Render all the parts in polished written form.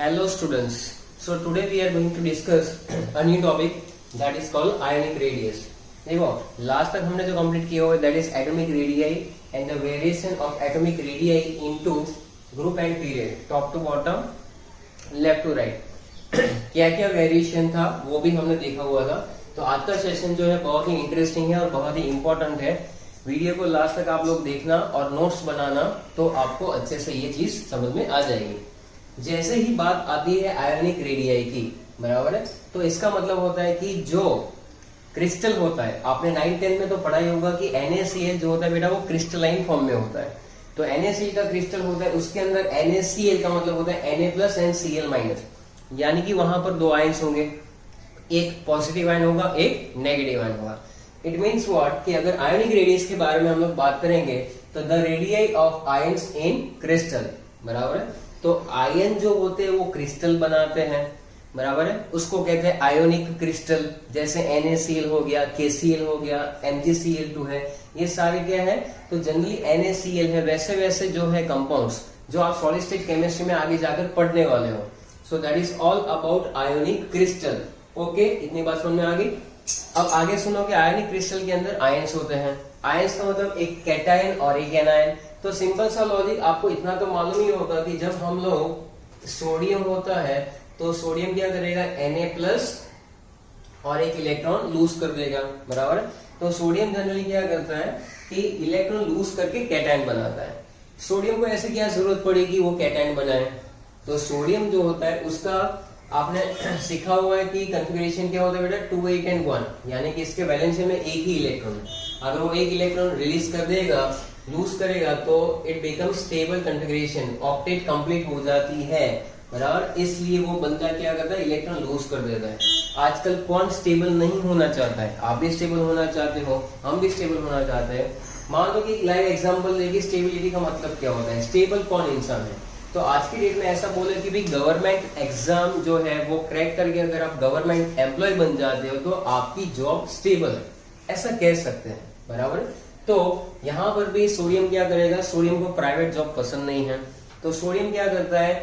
Hello students. So today we are going to discuss a new topic that is called ionic radius. देखो last तक हमने जो complete किया हुआ है that is atomic radii and the variation of atomic radii into group and period, top to bottom, left to right. क्या क्या variation था वो भी हमने देखा हुआ था. तो आज का सेशन जो है बहुत ही इंटरेस्टिंग है और बहुत ही इंपॉर्टेंट है. वीडियो को लास्ट तक आप लोग देखना और नोट्स बनाना तो आपको अच्छे से ये चीज समझ में आ जाएगी. जैसे ही बात आती है आयोनिक रेडियाई की, बराबर है, तो इसका मतलब होता है कि जो क्रिस्टल होता है, आपने 9-10 में तो पढ़ा ही होगा कि NaCl जो होता है बेटा वो क्रिस्टलाइन फॉर्म में होता है. तो NaCl का क्रिस्टल होता है, उसके अंदर NaCl का मतलब होता है Na+ एंड Cl-, यानी कि वहां पर दो आयंस होंगे, एक पॉजिटिव आयन होगा, एक नेगेटिव आयन होगा. इट मीन्स व्हाट कि अगर आयोनिक रेडियस के बारे में हम लोग बात करेंगे तो the radii of ions in crystal, बराबर है. तो आयन जो होते हैं वो क्रिस्टल बनाते हैं, बराबर है, उसको कहते हैं आयोनिक क्रिस्टल. जैसे NaCl हो गया, KCl हो गया, MgCl2 है, ये सारे क्या है, तो जनरली NaCl है. वैसे वैसे जो है कंपाउंड्स जो आप सॉलिड स्टेट केमिस्ट्री में आगे जाकर पढ़ने वाले हो. सो that is all about ionic crystal. Okay, इतनी बात समझ में आ गई. अब आगे सुनो कि आयोनिक क्रिस्टल के अंदर आयंस होते हैं. आयंस का मतलब एक कैटायन और एक एनायन. तो सिंपल सा लॉजिक, आपको इतना तो मालूम ही होगा कि जब हम लोग सोडियम होता है तो सोडियम क्या करेगा, Na+ और एक इलेक्ट्रॉन लूज कर देगा, बराबर. तो सोडियम जनरली क्या करता है कि इलेक्ट्रॉन लूज करके कैटायन बनाता है. सोडियम को ऐसे क्या जरूरत पड़ी कि वो कैटायन बनाए. तो सोडियम जो होता है उसका आपने सीखा हुआ है कि कंफिगरेशन क्या होता है बेटा, 2, 8 and 1, यानी कि इसके वैलेंस में एक ही इलेक्ट्रॉन है. अगर वो एक इलेक्ट्रॉन रिलीज कर देगा, लूज करेगा, तो it become stable configuration, octet complete हो जाती है, बराबर. इसलिए वो बंदा क्या करता है, इलेक्ट्रॉन लूज कर देता है. आजकल कौन स्टेबल नहीं होना चाहता है? आप भी स्टेबल होना चाहते हो, हम भी स्टेबल होना चाहते हैं. मान लो कि लाइव एग्जांपल देखिए, स्टेबिलिटी का मतलब क्या होता है, स्टेबल कौन इंसान है. तो आज की डेट में ऐसा बोले कि भाई गवर्नमेंट एग्जाम जो है वो क्रैक करके अगर आप गवर्नमेंट एम्प्लॉय बन जाते हो तो आपकी जॉब स्टेबल है, ऐसा कह सकते हैं, बराबर. तो यहाँ पर भी सोडियम क्या करेगा, सोडियम को प्राइवेट जॉब पसंद नहीं है, तो सोडियम क्या करता है,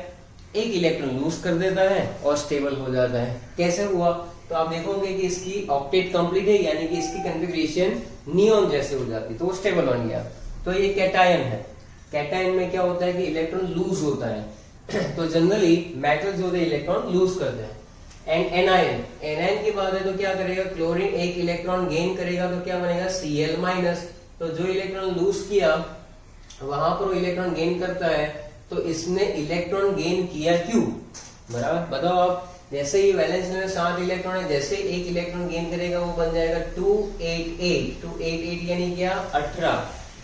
एक इलेक्ट्रॉन लूज कर देता है और स्टेबल हो जाता है. कैसे हुआ, तो आप देखोगे कि इसकी ऑक्टेट कंप्लीट है, यानी कि इसकी कॉन्फ़िगरेशन नियॉन जैसे हो जाती है, तो वो स्टेबल बन गया. तो ये कैटायन है. कैटायन में क्या होता है कि इलेक्ट्रॉन लूज होता है. तो जनरली मेटल जो होते हैं इलेक्ट्रॉन लूज करते हैं. एंड एनायन, एनायन की बात है तो क्या करेगा, क्लोरीन एक इलेक्ट्रॉन गेन करेगा तो क्या बनेगा, Cl-. तो जो इलेक्ट्रॉन लूज किया वहां पर वो इलेक्ट्रॉन गेन करता है, तो इसने इलेक्ट्रॉन गेन किया क्यों, बराबर. बताओ आप. जैसे ही वैलेंस में 7 इलेक्ट्रॉन है, जैसे एक इलेक्ट्रॉन गेन करेगा वो बन जाएगा 288. 288 यानी क्या, 18.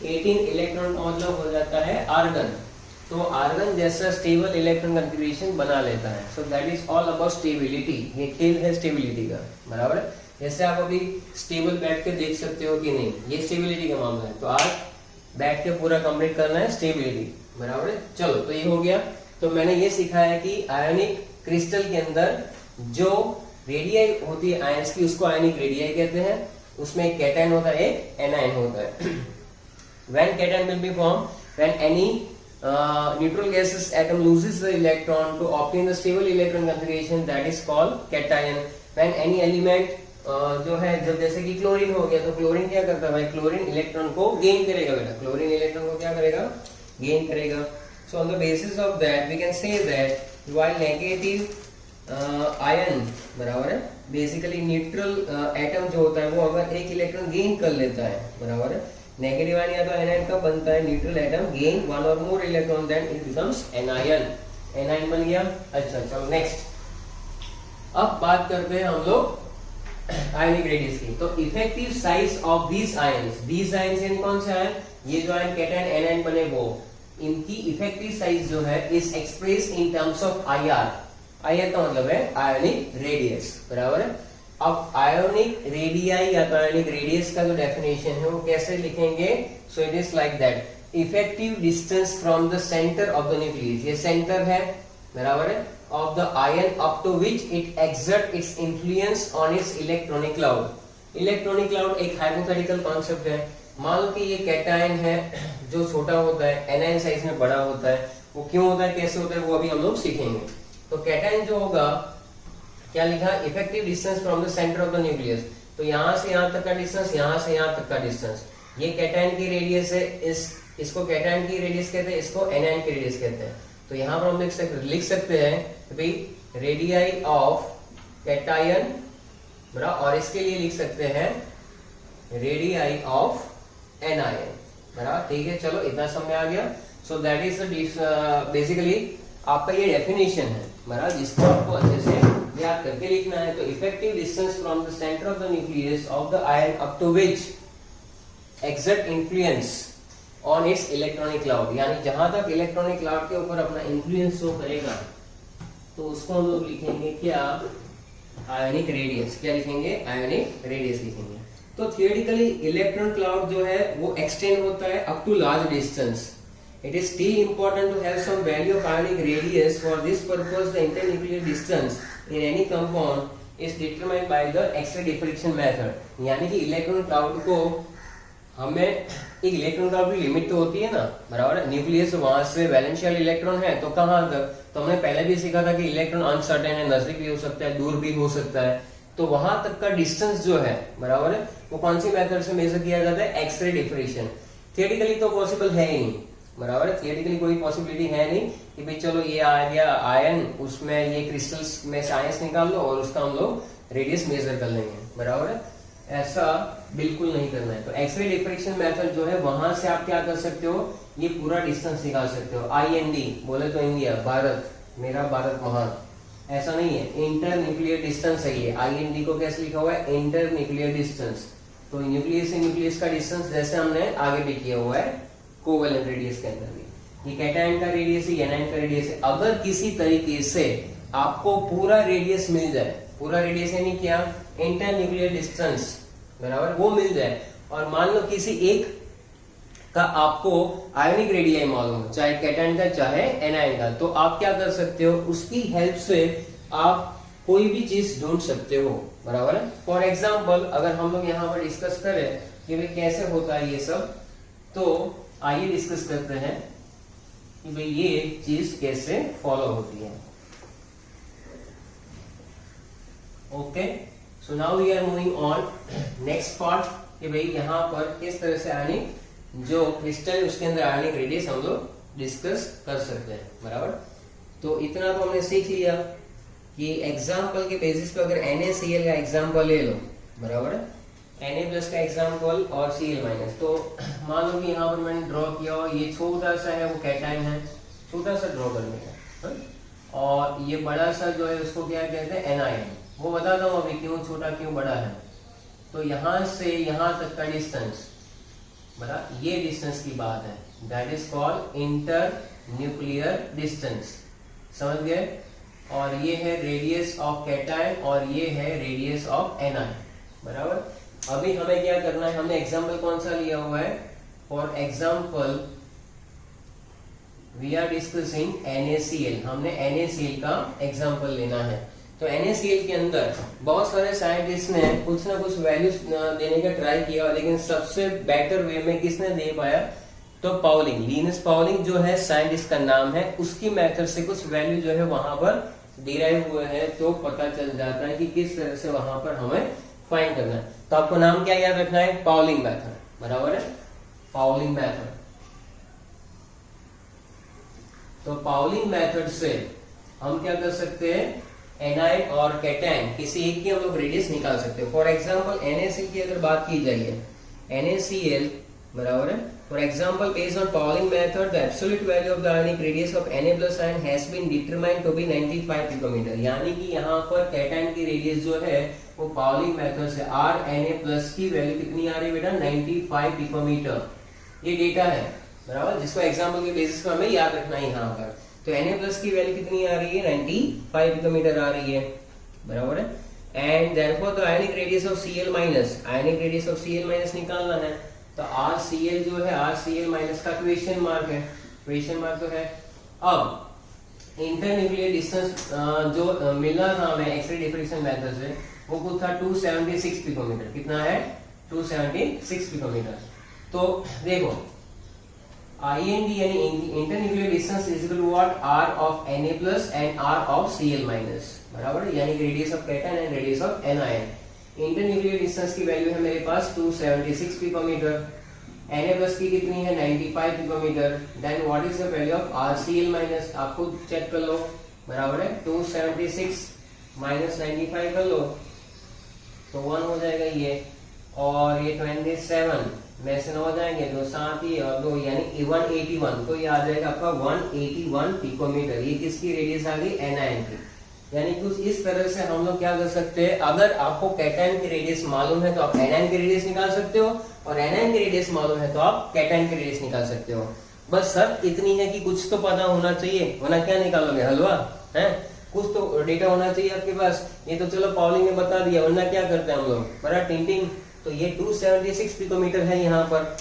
18 इलेक्ट्रॉन का मतलब हो जाता है आर्गन. तो आर्गन जैसा स्टेबल इलेक्ट्रॉन कॉन्फ़िगरेशन बना लेता है. So that is all about stability. ये खेल है स्टेबिलिटी का, बराबर है. जैसे आप अभी स्टेबल बैठ के देख सकते हो कि नहीं, ये स्टेबिलिटी का मामला है. तो आज बैठ के पूरा कंप्लीट करना है स्टेबिलिटी, बराबर है. चलो, तो ये हो गया. तो मैंने ये सिखाया कि आयोनिक क्रिस्टल के अंदर जो रेडियाई होती है आयंस की, उसको आयोनिक रेडियाई कहते हैं. उसमें एक कैटायन होता है, एक एनायन होता है. When cation will be formed when any neutral gases atom loses the electron to obtain the stable electron configuration, that is called cation. When any element जो है, जब जैसे कि क्लोरीन हो गया, तो क्लोरीन क्या करता है भाई, क्लोरीन इलेक्ट्रॉन को गेन करेगा बेटा. क्लोरीन इलेक्ट्रॉन को क्या करेगा, गेन करेगा. So on the basis of that we can say that while negative ion, बराबर है, बेसिकली न्यूट्रल एटम जो होता है वो अगर एक इलेक्ट्रॉन गेन कर लेता है, बराबर है, नेगेटिव आयन या तो एनायन का बनता है, neutral atom gain 1 or more electron, then it becomes anion. Anion बन गया. अच्छा, चलो नेक्स्ट. अब बात करते हैं हम लोग आयोनिक रेडियस की. तो effective size of these ions यानी कौन से आयन, ये जो आयन कैटायन एनायन बने वो, इनकी इफेक्टिव साइज जो है is express in terms of IR. IR का मतलब है आयोनिक रेडियस, बराबर है. अब आयोनिक रेडियाई या तो आयोनिक रेडियस का जो डेफिनेशन है वो कैसे लिखेंगे, so it is like that, effective distance from the centre of the nucleus, ये सेंटर है, बराबर है, of the ion up to which it exert its influence on its electronic cloud. Electronic cloud एक hypothetical concept है. मान लो कि ये cation है जो छोटा होता है, एनायन साइज में बड़ा होता है. वो क्यों होता है, कैसे होता है, वो अभी हम लोग सीखेंगे. तो कैटायन जो होगा क्या लिखा, effective distance from the centre of the nucleus, तो यहां से यहां तक का डिस्टेंस, यहां से यहां तक का डिस्टेंस, ये कैटायन की रेडियस है, इसको कैटायन की रेडियस कहते हैं, इसको एनायन की रेडियस कहते हैं। तो यहां पर हम लिख सकते हैं भाई रेडियाई ऑफ कैटायन, बराबर, और इसके लिए लिख सकते हैं रेडियाई ऑफ एनायन, बराबर, ठीक है। चलो इतना समझ में आ गया। सो दैट इज बेसिकली आपका ये डेफिनेशन है, बराबर, जिसको आपको अच्छे से याद करके लिखना है। तो effective distance from the centre of the nucleus of the ion up to which exert influence on its electronic cloud, यानी जहां तक इलेक्ट्रॉनिक क्लाउड के ऊपर अपना इन्फ्लुएंस शो करेगा तो उसको हम लोग लिखेंगे क्या, आयोनिक रेडियस। क्या लिखेंगे, आयोनिक रेडियस लिखेंगे। तो थियोरेटिकली इलेक्ट्रॉन क्लाउड जो है वो एक्सटेंड होता है up to large distance. It is still important to have some value of ionic radius. For this purpose, the internuclear distance in any compound is determined by the X-ray diffraction method. यानी कि electron cloud को हमें एक electron cloud की limit तो होती है ना, बराबर है, न्यूक्लियस वहां से वैलेंशियल इलेक्ट्रॉन है तो कहां तक, तो हमने पहले भी सीखा था कि इलेक्ट्रॉन अनसर्टेन है, नजदीक भी हो सकता है, दूर भी हो सकता है। तो वहां तक का डिस्टेंस जो है, बराबर है, वो कौन सी मेथड से मेजर किया जाता है, एक्सरे डिफ्रेक्शन। थियोरेटिकली तो पॉसिबल है ही नहीं, बराबर है, थियोरेटिकली कोई पॉसिबिलिटी है नहीं कि भाई चलो ये आ गया आयन, उसमें ये क्रिस्टल्स में से आयंस निकाल लो और उसका हम लोग रेडियस मेजर कर लेंगे, बराबर है, ऐसा बिल्कुल नहीं करना है। तो एक्सरे डिफ्रेक्शन मेथड जो है वहां से आप क्या कर सकते हो, ये पूरा डिस्टेंस निकाल सकते हो। IND बोले तो इंडिया, भारत, मेरा भारत महान, ऐसा नहीं है, इंटर न्यूक्लियर डिस्टेंस है ये। IND को कैसे लिखा हुआ है, इंटर न्यूक्लियर डिस्टेंस। तो न्यूक्लियस से न्यूक्लियस का डिस्टेंस जैसे हमने आगे भी किया हुआ है कोवेलेंट रेडियस के अंदर भी, ये कैटायन का रेडियस है, एनायन का रेडियस है। अगर किसी तरीके से आपको पूरा रेडियस मिल जाए, पूरा रेडियस यानी क्या, इंटर न्यूक्लियर डिस्टेंस, बराबर, वो मिल जाए, और मान लो किसी एक का आपको आयोनिक रेडियाई मालूम हो, चाहे कैटायन का चाहे एनायन का, तो आप क्या कर सकते हो, उसकी हेल्प से आप कोई भी चीज ढूंढ सकते हो, बराबर है। फॉर एग्जाम्पल अगर हम लोग यहाँ पर डिस्कस करें कि भाई कैसे होता है ये सब, तो आइए डिस्कस करते हैं कि भाई ये चीज कैसे फॉलो होती है। Okay, so now we are moving on next part कि भाई यहाँ पर किस तरह से आयनिक जो क्रिस्टल उसके अंदर आयनिक रेडियस हम लोग डिस्कस कर सकते हैं, बराबर। तो इतना तो हमने सीख लिया कि एग्जाम्पल के बेसिस पे अगर NaCl का एग्जाम्पल ले लो, बराबर है, Na+ का एग्जाम्पल और Cl-, तो मान लो कि यहाँ पर मैंने ड्रॉ किया और ये छोटा सा है वो कैटायन है, छोटा सा ड्रॉ करने का, और ये बड़ा सा जो है उसको क्या कहते हैं, एनायन। वो बताता हूँ अभी क्यों छोटा क्यों बड़ा है। तो यहाँ से यहाँ तक का डिस्टेंस, बराबर, ये डिस्टेंस की बात है, that is called inter nuclear distance, समझ गए। और ये है रेडियस ऑफ कैटायन और ये है रेडियस ऑफ एनायन, बराबर। अभी हमें क्या करना है, हमने एग्जाम्पल कौन सा लिया हुआ है, for example we are discussing NaCl, हमने NaCl का एग्जाम्पल लेना है। तो NaCl के अंदर बहुत सारे साइंटिस्ट ने कुछ ना कुछ वैल्यूज देने का ट्राई किया, लेकिन सबसे बेटर वे में किसने दे पाया, तो पाउलिंग, लिनस पाउलिंग जो है साइंटिस्ट का नाम है, उसकी मेथड से कुछ वैल्यू जो है वहां पर डिराइव हुए हैं, तो पता चल जाता है कि किस तरह से वहां पर हमें फाइंड करना है। तो आपको नाम क्या याद रखना है, पाउलिंग मेथड, बराबर है, पाउलिंग मेथड। तो पाउलिंग मेथड से हम क्या कर सकते हैं, एनायन और कैटायन किसी एक की हम लोग रेडियस निकाल सकते हैं। फॉर एग्जांपल NaCl की अगर बात की जाए, NaCl, बराबर है, for example based on Pauling method the absolute value of the ionic radius of Na+ ion has been determined to be 95 picometre. यानी कि यहाँ पर कैटायन की रेडियस जो है वो पाउलिंग मेथड से Rna+ की वैल्यू कितनी आ रही है बेटा, 95 पिकोमीटर। ये डेटा है, बराबर, जिसको एग्जांपल के बेसिस पर हमें याद रखना है यहाँ पर। तो Na+ की वैल्यू कितनी आ रही है, 95 पिकोमीटर आ रही है, बराबर है। And therefore the ionic radius of Cl-, ionic radius of Cl- निकालना है, तो RCl जो है, RCl- का क्वेश्चन मार्क है, क्वेश्चन मार्क तो है। अब इंटरन्यूक्लियर डिस्टेंस जो मिला था हमें एक्सरे डिफ्रेक्शन मेथड से, वो कुछ था 276 पिकोमीटर। कितना है, 276 पिकोमीटर। तो देखो IND यानी internuclear distance is equal to what, R of Na plus and R of Cl minus, बराबर है, यानी कि radius of cation and radius of anion. Internuclear distance की वैल्यू है मेरे पास 276 पिकोमीटर, Na प्लस की कितनी है 95 picometre, then what is the value of RCl minus, आप खुद चेक कर लो, बराबर है 276 माइनस 95 कर लो तो 1 हो जाएगा ये, और ये 27 में से 9 हो जाएंगे तो 7 ही और 2 यानी 181, तो ये आ जाएगा आपका 181 पिकोमीटर। ये किसकी रेडियस आ गई, एनायन की। यानी कुछ इस तरह से हम लोग क्या कर सकते हैं, अगर आपको कैटायन की रेडियस मालूम है तो आप एनायन की रेडियस निकाल सकते हो, और एनायन की रेडियस मालूम है तो आप कैटायन की रेडियस निकाल सकते हो। बस शर्त इतनी है कि कुछ तो पता होना चाहिए, वरना क्या निकालोगे, हलवा है, कुछ तो डेटा होना चाहिए आपके पास। ये तो चलो पाउलिंग ने बता दिया, वरना क्या करते हैं हम लोग, बड़ा टिंटिंग। तो ये 276 पिकोमीटर है यहाँ पर,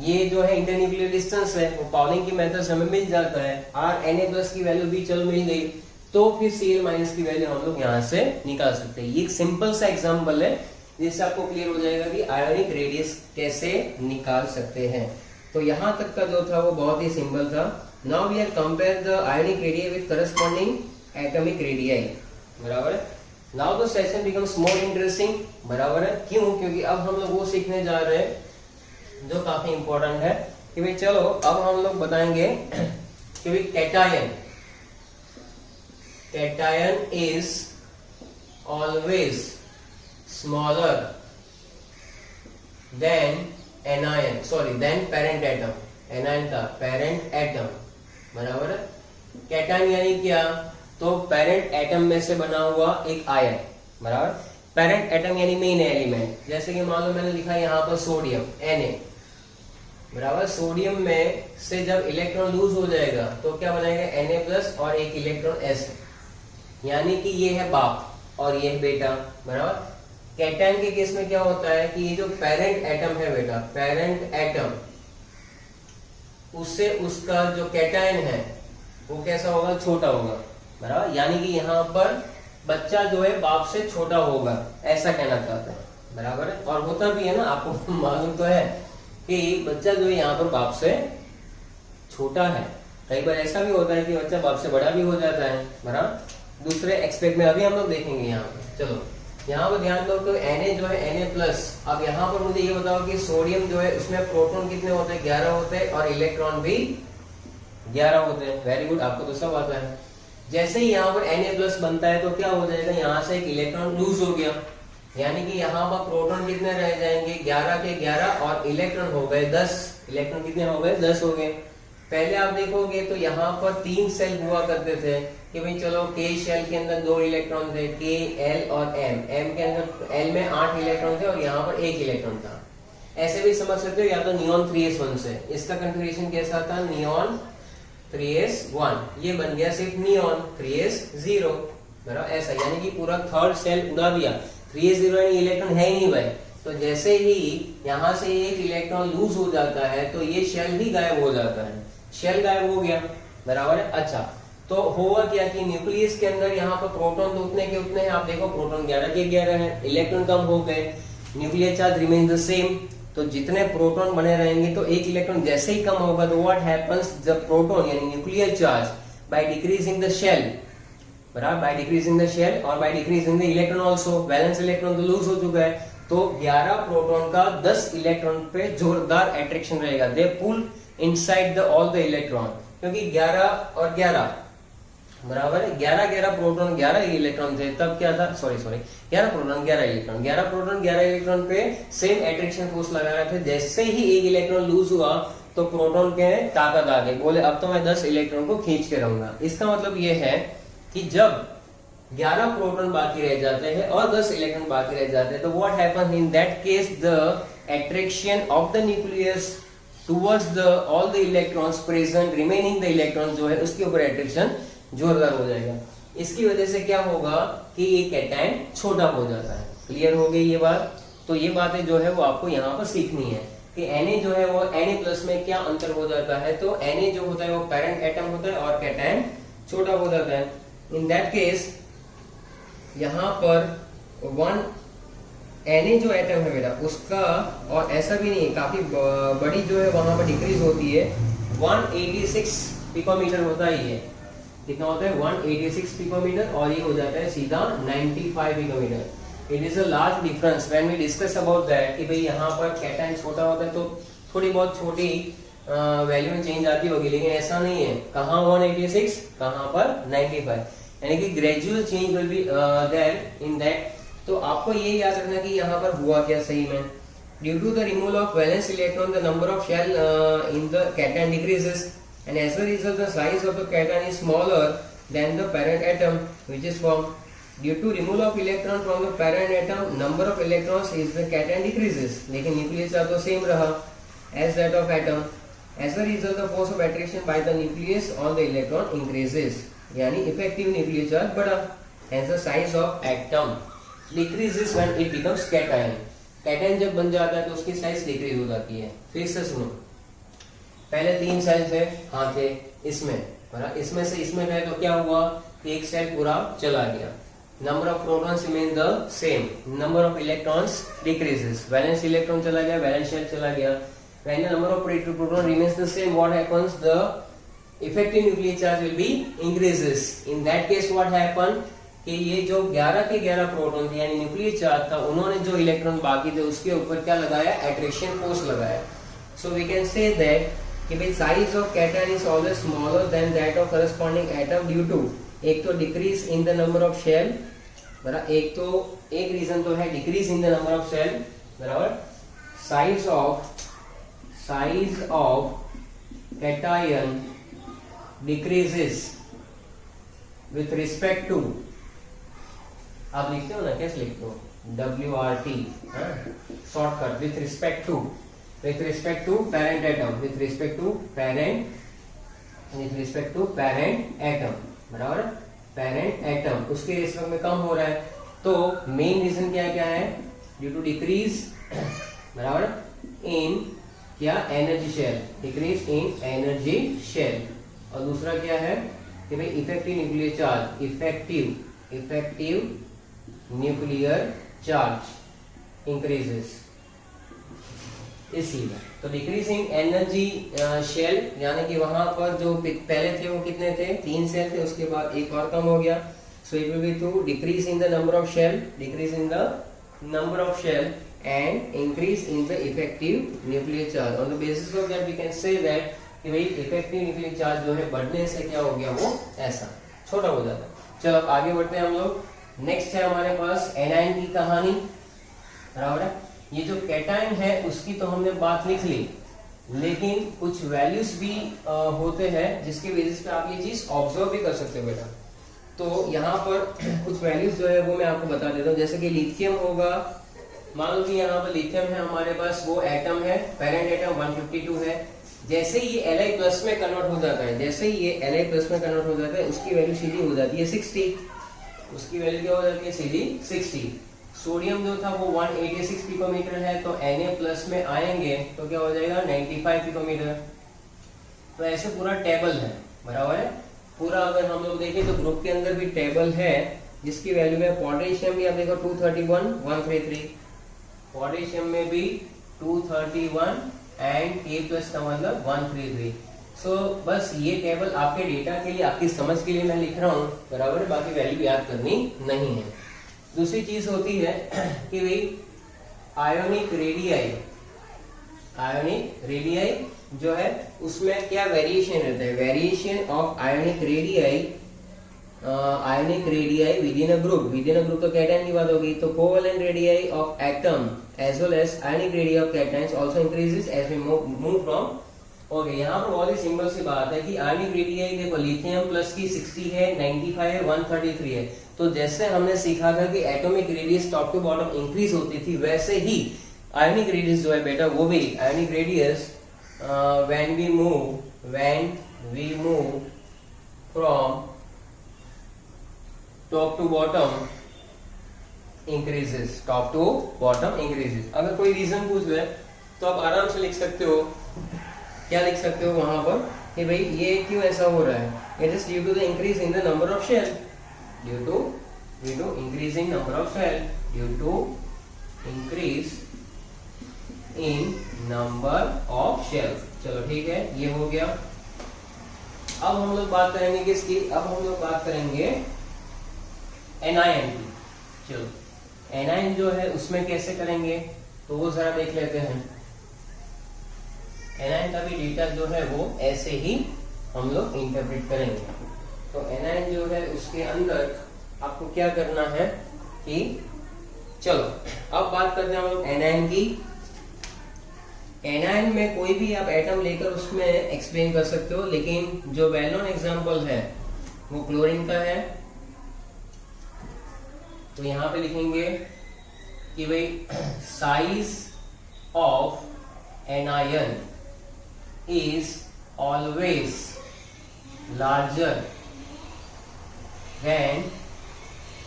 ये जो है इंटरन्यूक्लियर डिस्टेंस है, वो पाउलिंग की मेथड से हमें मिल जाता है। Na प्लस की वैल्यू भी चलो मिल गई, तो फिर Cl माइनस की वैल्यू हम लोग यहाँ से निकाल सकते हैं। ये एक सिंपल सा एग्जांपल है जिससे आपको क्लियर हो जाएगा कि आयोनिक रेडियस कैसे निकाल सकते हैं। तो यहाँ तक का जो था वो बहुत ही सिंपल था। Now we are compare the ionic radius with corresponding atomic radii, बराबर है। Now the session becomes more interesting, बराबर है, क्यों, क्योंकि अब हम लोग वो सीखने जा रहे हैं जो काफी इंपॉर्टेंट है कि भाई चलो अब हम लोग बताएंगे कि भाई cation is always smaller than anion, sorry than parent atom, anion का पेरेंट एटम, बराबर है। कैटायन यानी क्या, तो पेरेंट एटम में से बना हुआ एक आयन, बराबर। पेरेंट एटम यानी मेन एलिमेंट, जैसे कि मान लो मैंने लिखा यहाँ पर सोडियम Na, बराबर। सोडियम में से जब इलेक्ट्रॉन लूज हो जाएगा तो क्या बनाएगा, Na प्लस और एक इलेक्ट्रॉन S, यानी कि ये है बाप और ये है बेटा, बराबर। कैटायन के केस में क्या होता है कि ये जो पेरेंट एटम है बेटा, पेरेंट एटम, उससे उसका जो कैटायन है वो कैसा होगा, छोटा होगा, बराबर। यानी कि यहाँ पर बच्चा जो है बाप से छोटा होगा, ऐसा कहना चाहते हैं, बराबर है। और होता भी है ना, आपको मालूम तो है कि बच्चा जो है यहाँ पर बाप से छोटा है। कई बार ऐसा भी होता है कि बच्चा बाप से बड़ा भी हो जाता है, बराबर। दूसरे एक्सपेक्ट में अभी हम लोग देखेंगे यहाँ पर। चलो यहाँ पर ध्यान दो तो Na जो है Na प्लस। अब यहाँ पर मुझे ये बताओ कि सोडियम जो है उसमें प्रोटॉन कितने होते हैं, 11 होते हैं, और इलेक्ट्रॉन भी 11 होते हैं। वेरी गुड, आपको तो सब आता है। जैसे ही यहाँ पर Na प्लस बनता है तो क्या हो जाएगा, यहाँ से एक इलेक्ट्रॉन लूज हो गया, यानी कि यहाँ पर प्रोटॉन कितने रह जाएंगे, 11 के 11, और इलेक्ट्रॉन हो गए 10। इलेक्ट्रॉन कितने हो गए, 10 हो गए। पहले आप देखोगे तो यहाँ पर 3 सेल हुआ करते थे कि भाई चलो K शेल के अंदर 2 इलेक्ट्रॉन थे, K, L और M। M के अंदर L में 8 इलेक्ट्रॉन थे और यहाँ पर 1 इलेक्ट्रॉन था। ऐसे भी समझ सकते हो, या तो नियॉन 3s1 से। इसका कंफिगरेशन कैसा था, नियॉन 3s1, ये बन गया सिर्फ नियॉन 3s0, बराबर। ऐसा यानी कि पूरा थर्ड सेल उड़ा दिया, 3s0 इलेक्ट्रॉन है ही नहीं भाई। तो जैसे ही यहाँ से एक इलेक्ट्रॉन लूज हो जाता है तो ये शेल भी गायब हो जाता है, शेल गायब हो गया, बराबर है। अच्छा, तो हुआ क्या कि न्यूक्लियस के अंदर यहाँ पर प्रोटॉन तो उतने के उतने हैं, आप देखो प्रोटॉन 11 के 11 है, इलेक्ट्रॉन कम हो गए, nuclear charge remain the same. तो जितने प्रोटॉन बने रहेंगे तो एक इलेक्ट्रॉन जैसे ही कम होगा तो व्हाट हैपेंस, जब प्रोटॉन यानी nuclear charge by decreasing the shell, बराबर, बाय डिक्रीजिंग द शेल और by decreasing the electron also, valence electron तो लूज हो चुका है, तो 11 प्रोटॉन का 10 इलेक्ट्रॉन पे जोरदार अट्रैक्शन रहेगा, they pull inside the all the electron, क्योंकि 11 और 11 बराबर है, 11 प्रोटॉन 11 इलेक्ट्रॉन थे, तब क्या था, sorry 11 proton 11 electron, 11 proton 11 electron पे सेम अट्रैक्शन फोर्स लगा रहे थे। जैसे ही एक इलेक्ट्रॉन लूज हुआ तो प्रोटॉन के ताकत आ गई, बोले अब तो मैं 10 इलेक्ट्रॉन को खींच के रहूंगा। इसका मतलब ये है कि जब 11 प्रोटॉन बाकी रह जाते हैं और 10 इलेक्ट्रॉन बाकी रह जाते हैं तो what happens in that case, the attraction of the nucleus towards the all the electrons present, remaining the electron जो है उसके ऊपर अट्रैक्शन जोरदार हो जाएगा। इसकी वजह से क्या होगा कि ये कैटायन छोटा हो जाता है। क्लियर हो गई ये बात? तो ये बातें जो है वो आपको यहाँ पर सीखनी है कि Na जो है वो Na प्लस में क्या अंतर हो जाता है। तो Na जो होता है वो पेरेंट एटम होता है और कैटायन छोटा हो जाता है। इन दैट केस यहाँ पर Na जो एटम है बेटा उसका, और ऐसा भी नहीं, काफी बड़ी जो है वहां पर डिक्रीज होती है, 186 पिकोमीटर होता है ये, कितना होता है 186 पिकोमीटर, और ये हो जाता है सीधा 95 picometre. It is a large difference when we discuss about that कि भाई यहाँ पर कैटायन छोटा होता है तो थोड़ी बहुत छोटी वैल्यू में चेंज आती होगी, लेकिन ऐसा नहीं है। कहाँ 186, कहाँ पर 95, यानी कि gradual change will be there in that. तो आपको ये याद रखना कि यहाँ पर हुआ क्या सही में। Due to the removal of valence electron the number of shell in the cation decreases and as a result the size of the cation is smaller than the parent atom which is formed. Due to removal of electron from the parent atom, number of electrons is the cation decreases, लेकिन nucleus charge तो same रहा as that of atom. As a result the force of attraction by the nucleus on the electron increases, यानी effective nuclear charge बढ़ा, hence the size of atom decreases when it becomes cation. cation जब बन जाता है तो उसकी size decrease हो जाती है। फिर से सुनो, पहले 3 सेल थे, हाँ थे इसमें से इसमें गए तो क्या हुआ कि एक सेल पूरा चला गया। Number of protons remain the same, number of electrons decreases, valence electron चला गया, वैलेंस शेल चला गया। When the number of proton remains the same, what happens, the effective nuclear charge will be increases. In that case what happen कि ये जो 11 के 11 proton थे यानी न्यूक्लियर चार्ज था, उन्होंने जो इलेक्ट्रॉन बाकी थे उसके ऊपर क्या लगाया, अट्रैक्शन फोर्स लगाया। So we can say that कि भाई size of cation is always smaller than that of corresponding atom due to, एक तो decrease in the number of shell, बराबर, एक रीजन तो है decrease in the number of shell, बराबर। Size of cation decreases with respect to, आप लिखते हो ना, कैसे लिखते हो, WRT, shortcut, with respect to parent atom, with respect to parent atom, बराबर, parent atom उसके रिस्पेक्ट में कम हो रहा है। तो मेन रीजन क्या है, ड्यू टू डिक्रीज, बराबर, इन क्या, energy shell, decrease in energy shell. और दूसरा क्या है कि भाई effective nuclear charge, effective nuclear charge increases, इसीलिए। तो डिक्रीजिंग एनर्जी शेल, यानी कि वहां पर जो पहले थे वो कितने थे, 3 सेल थे, उसके बाद एक और कम हो गया। So it will be to decrease in the number of shell, and increase in the effective nuclear charge. On the basis of that we can say that कि भाई इफेक्टिव न्यूक्लियर चार्ज जो है बढ़ने से क्या हो गया, वो ऐसा छोटा हो जाता है। चलो अब आगे बढ़ते हैं हम लोग। नेक्स्ट है हमारे पास एनायन की कहानी, बराबर है। ये जो कैटायन है उसकी तो हमने बात लिख ली, लेकिन कुछ वैल्यूज भी होते हैं जिसके बेसिस पे आप ये चीज ऑब्जर्व भी कर सकते हो बेटा। तो यहाँ पर कुछ वैल्यूज जो है वो मैं आपको बता देता हूँ। जैसे कि लिथियम होगा, मान लो कि यहाँ पर लिथियम है हमारे पास, वो एटम है, पेरेंट एटम 152 है। जैसे ही ये Li+ में कन्वर्ट हो जाता है, उसकी वैल्यू सीधी हो जाती है 60, उसकी वैल्यू क्या हो जाती है, सीधी 60। सोडियम जो था वो 186 पिकोमीटर है, तो Na+ में आएंगे तो क्या हो जाएगा, 95 पिकोमीटर। तो ऐसे पूरा टेबल है, बराबर है पूरा। अगर हम लोग देखें तो ग्रुप के अंदर भी टेबल है जिसकी वैल्यू में पोटेशियम भी आप देखो 231, 133, पोटेशियम में भी 231 एंड K+ का मतलब 133। सो बस ये टेबल आपके डेटा के लिए, आपकी समझ के लिए मैं लिख रहा हूँ, बराबर, बाकी वैल्यू याद करनी नहीं है। दूसरी चीज होती है कि भाई आयोनिक रेडियाई जो है उसमें क्या वेरिएशन रहता है, variation of ionic radii within a group. तो कैटायन की बात होगी, तो covalent radii of atom as well as ionic radii of cations also increases as we move from. Okay, यहाँ पर बहुत ही सिंपल सी बात है कि आयोनिक रेडियाई देखो, लिथियम प्लस की 60 है, 95 है, 133 है। तो जैसे हमने सीखा था कि atomic radius top to bottom increase होती थी, वैसे ही आयोनिक रेडियस जो है बेटा वो भी ionic radius when we move from top to bottom increases, अगर कोई रीजन पूछ ले तो आप आराम से लिख सकते हो, क्या लिख सकते हो वहां पर कि भाई ये क्यों ऐसा हो रहा है, it is due to the increase in the number of shell, due to increasing number of cell, due to increase in number of cells। चलो ठीक है, ये हो गया। अब हम लोग बात करेंगे किसकी, अब हम लोग बात करेंगे एनायन की। चलो एनायन जो है उसमें कैसे करेंगे तो वो जरा देख लेते हैं। एनायन का भी डेटा जो है वो ऐसे ही हम लोग इंटरप्रेट करेंगे। तो एनायन जो है उसके अंदर आपको क्या करना है कि चलो अब बात करते हैं हम लोग एनायन की। एनायन में कोई भी आप एटम लेकर उसमें एक्सप्लेन कर सकते हो, लेकिन जो वेल नोन एग्जांपल है वो क्लोरीन का है। तो यहां पे लिखेंगे कि भाई size of anion is always larger than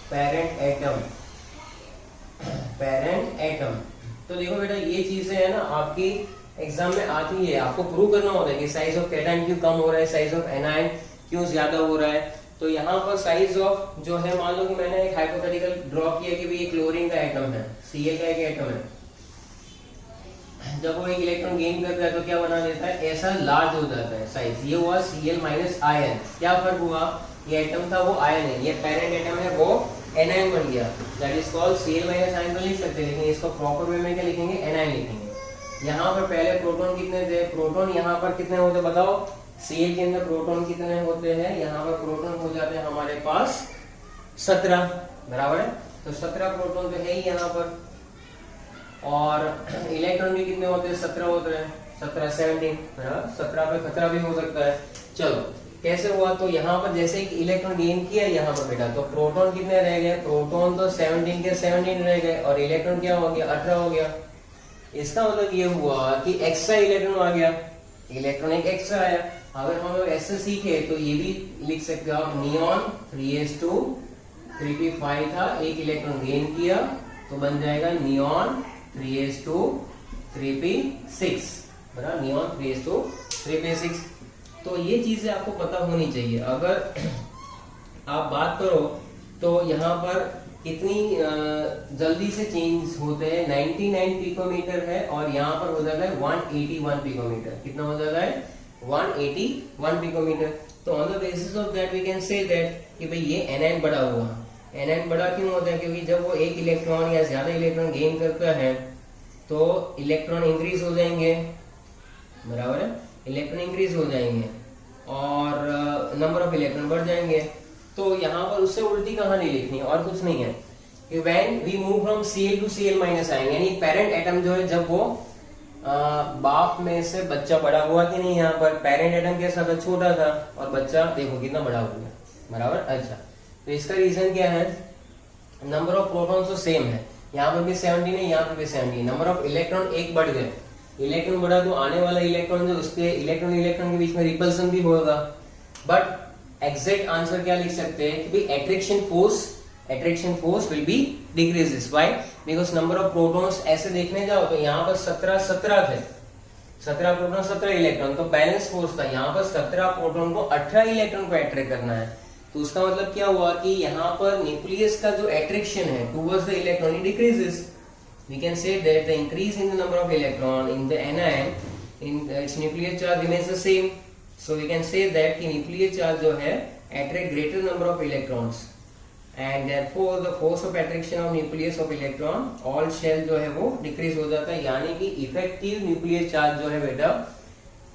parent atom. Parent atom तो देखो बेटा ये चीजें है ना आपकी एग्जाम में आती है, आपको प्रूव करना होता है कि साइज ऑफ कैटायन क्यों कम हो रहा है, साइज ऑफ एनायन क्यों ज्यादा हो रहा है। तो यहाँ पर साइज ऑफ जो है, मान लो कि मैंने एक हाइपोथेटिकल ड्रॉ किया कि भाई ये क्लोरीन का एटम है, Cl का एक एटम है। जब वो एक इलेक्ट्रॉन गेन करता है तो क्या बना देता है, ऐसा लार्ज हो जाता है साइज। ये हुआ Cl माइनस आयन। क्या फर्क हुआ, ये एटम था वो आयन है, ये पेरेंट एटम है वो एनायन बन गया। That is called Cl minus ion तो लिख सकते हैं, लेकिन इसको प्रॉपर वे में क्या लिखेंगे, एनायन लिखेंगे। यहाँ पर पहले प्रोटॉन कितने थे, प्रोटॉन यहाँ पर कितने होते बताओ, Cl के अंदर प्रोटॉन कितने होते हैं, यहाँ पर प्रोटॉन हो जाते हैं हमारे पास 17, बराबर है। तो 17 प्रोटॉन तो है ही यहाँ पर, और इलेक्ट्रॉन भी कितने होते हैं, 17 होते हैं, 17 17, 17 पे खतरा भी हो सकता है। चलो कैसे हुआ, तो यहाँ पर जैसे एक इलेक्ट्रॉन गेन किया यहाँ पर बेटा, तो प्रोटॉन कितने रह गए, प्रोटॉन तो 17 के 17 रह गए, और इलेक्ट्रॉन क्या हो गया, 18 हो गया। इसका मतलब ये हुआ कि एक्स्ट्रा इलेक्ट्रॉन आ गया, इलेक्ट्रॉन एक एक्स्ट्रा आया। अगर हम लोग ऐसे सीखे तो ये भी लिख सकते हो आप, नियॉन 3s2 3p5 था, एक इलेक्ट्रॉन गेन किया तो बन जाएगा नियॉन 3s2 3p6, बराबर, नियॉन 3s2 3p6। तो ये चीजें आपको पता होनी चाहिए। अगर आप बात करो तो यहाँ पर कितनी जल्दी से चेंज होते हैं, 99 पिकोमीटर है, और यहाँ पर हो जाता है 181 पिकोमीटर। कितना हो जाता है, 181 पिकोमीटर। तो on the basis of that we can say that कि भाई ये एनायन बड़ा हुआ। एनायन बड़ा क्यों होता है, क्योंकि जब वो एक इलेक्ट्रॉन या ज्यादा इलेक्ट्रॉन गेन करता है तो इलेक्ट्रॉन इंक्रीज हो जाएंगे, बराबर है, इलेक्ट्रॉन इंक्रीज हो जाएंगे और नंबर ऑफ इलेक्ट्रॉन बढ़ जाएंगे। तो यहाँ पर उससे उल्टी कहानी लिखनी है और कुछ नहीं है कि when we move from Cl to Cl minus आएंगे, यानी पेरेंट एटम जो है जब वो बाप में से बच्चा बड़ा हुआ कि नहीं, यहाँ पर पेरेंट एटम कैसा था, छोटा था, और बच्चा देखो कितना बड़ा हो गया, बराबर। अच्छा तो इसका रीजन क्या है, नंबर ऑफ प्रोटॉन्स तो सेम है, यहाँ पर भी 17 है, यहाँ पर भी 17, नंबर ऑफ इलेक्ट्रॉन एक बढ़ गए। इलेक्ट्रॉन बढ़ा तो आने वाला इलेक्ट्रॉन जो उसके इलेक्ट्रॉन के बीच में रिपल्सन भी होगा। बट एग्जैक्ट आंसर क्या लिख सकते हैं कि भाई attraction force will be decreases. Why? Because number of protons ऐसे देखने जाओ तो यहाँ पर 17 थे, 17 प्रोटॉन 17 इलेक्ट्रॉन, तो बैलेंस फोर्स था, यहाँ पर 17 प्रोटॉन को 18 इलेक्ट्रॉन को अट्रैक्ट करना है। तो उसका मतलब क्या हुआ कि यहाँ पर न्यूक्लियस का जो अट्रैक्शन है towards the electron decreases. We can say that the increase in the number of electron in the anion in its nuclear charge remains the same. So we can say that कि nuclear charge जो है attract greater number of electrons and therefore the force of attraction of nucleus of electron all shell जो है वो decrease हो जाता है। यानी कि effective nuclear charge जो है बेटा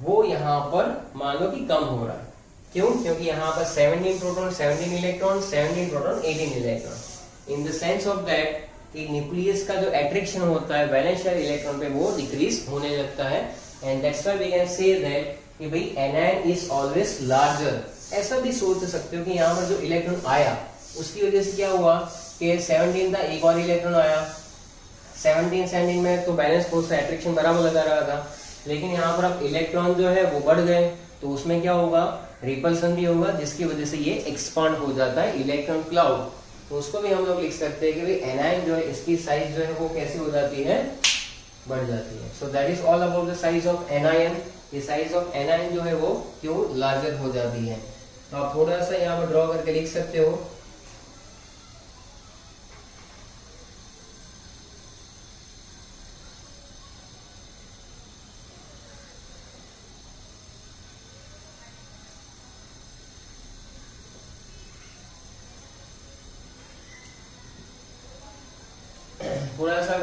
वो यहाँ पर मान लो कि कम हो रहा है। क्यों? क्योंकि यहाँ पर 17 proton 17 electron 17 proton 18 electron. In the sense of that कि न्यूक्लियस का जो अट्रैक्शन होता है वैलेंस शेल इलेक्ट्रॉन पे वो डिक्रीज होने लगता है। And that's why we can say that कि भाई एनायन इज ऑलवेज लार्जर। ऐसा भी सोच सकते हो कि यहाँ पर जो इलेक्ट्रॉन आया उसकी वजह से क्या हुआ कि 17 था, एक और इलेक्ट्रॉन आया 17 में, तो बैलेंस फोर्स से अट्रैक्शन बराबर लगा रहा था। लेकिन यहाँ पर अब इलेक्ट्रॉन जो है वो बढ़ गए तो उसमें क्या होगा, रिपल्सन भी होगा, जिसकी वजह से ये एक्सपांड हो जाता है इलेक्ट्रॉन क्लाउड। तो उसको भी हम लोग लिख सकते हैं कि भाई एनायन जो है इसकी साइज जो है वो कैसी हो जाती है, बढ़ जाती है। So that is all about the size of anion. ये साइज ऑफ एनायन जो है वो क्यों लार्जर हो जाती है। तो आप थोड़ा सा यहाँ पर ड्रॉ करके लिख सकते हो।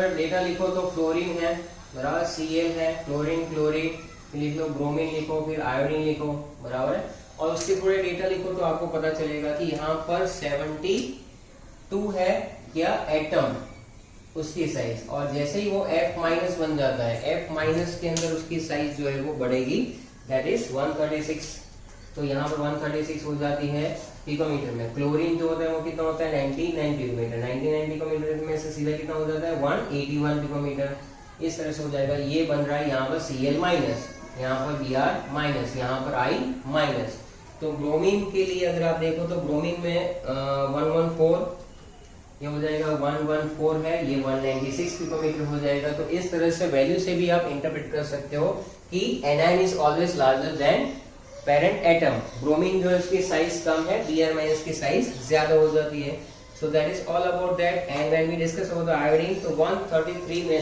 अगर डेटा लिखो तो फ्लोरीन है बराबर, Cl है, क्लोरीन क्लोरीन लिख लो, ब्रोमीन लिखो, फिर आयोडीन लिखो बराबर है। और उसके पूरे डेटा लिखो तो आपको पता चलेगा कि यहाँ पर 72 है क्या एटम उसकी साइज, और जैसे ही वो F माइनस बन जाता है, F माइनस के अंदर उसकी साइज जो है वो बढ़ेगी, दैट इज 136। तो यहाँ पर 136 हो जाती है पिकोमीटर में। क्लोरीन जो होता है वो कितना होता है 99 पिकोमीटर, 99 पिकोमीटर में से सीधा कितना हो जाता है 181 पिकोमीटर। इस तरह से हो जाएगा। ये बन रहा है यहाँ पर Cl माइनस, यहाँ पर Br माइनस, यहाँ पर I माइनस। तो ब्रोमीन के लिए अगर आप देखो तो ब्रोमीन में 114 ये हो जाएगा, 114 है, ये 196 पिकोमीटर हो जाएगा। तो इस तरह से वैल्यू से भी आप इंटरप्रेट कर सकते हो कि anion is always larger than parent atom. Bromine जो है उसकी साइज कम है, Br माइनस की साइज ज्यादा हो जाती है। So that is all about that. And when we discuss about the iodine, तो 133 में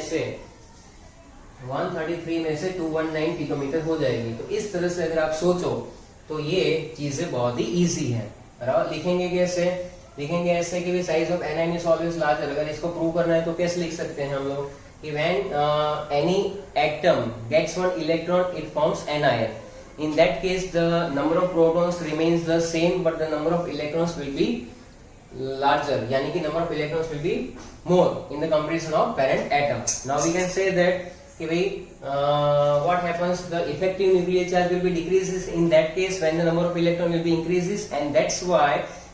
से 219 पिकोमीटर हो जाएगी। तो इस तरह से अगर आप सोचो तो ये चीजें बहुत ही इजी है बराबर। लिखेंगे कैसे? लिखेंगे ऐसे कि size of anion is always larger. अगर इसको प्रूव करना है तो कैसे लिख सकते हैं हम लोग कि when any atom gets one electron it forms anion. In that case, the number of protons remains the same, but the number of electrons will be larger. यानी कि number of electrons will be more in the comparison of parent atom. Now we can say that कि भाई what happens? The effective nuclear charge will be decreases in that case when the number of electron will be increases, and that's why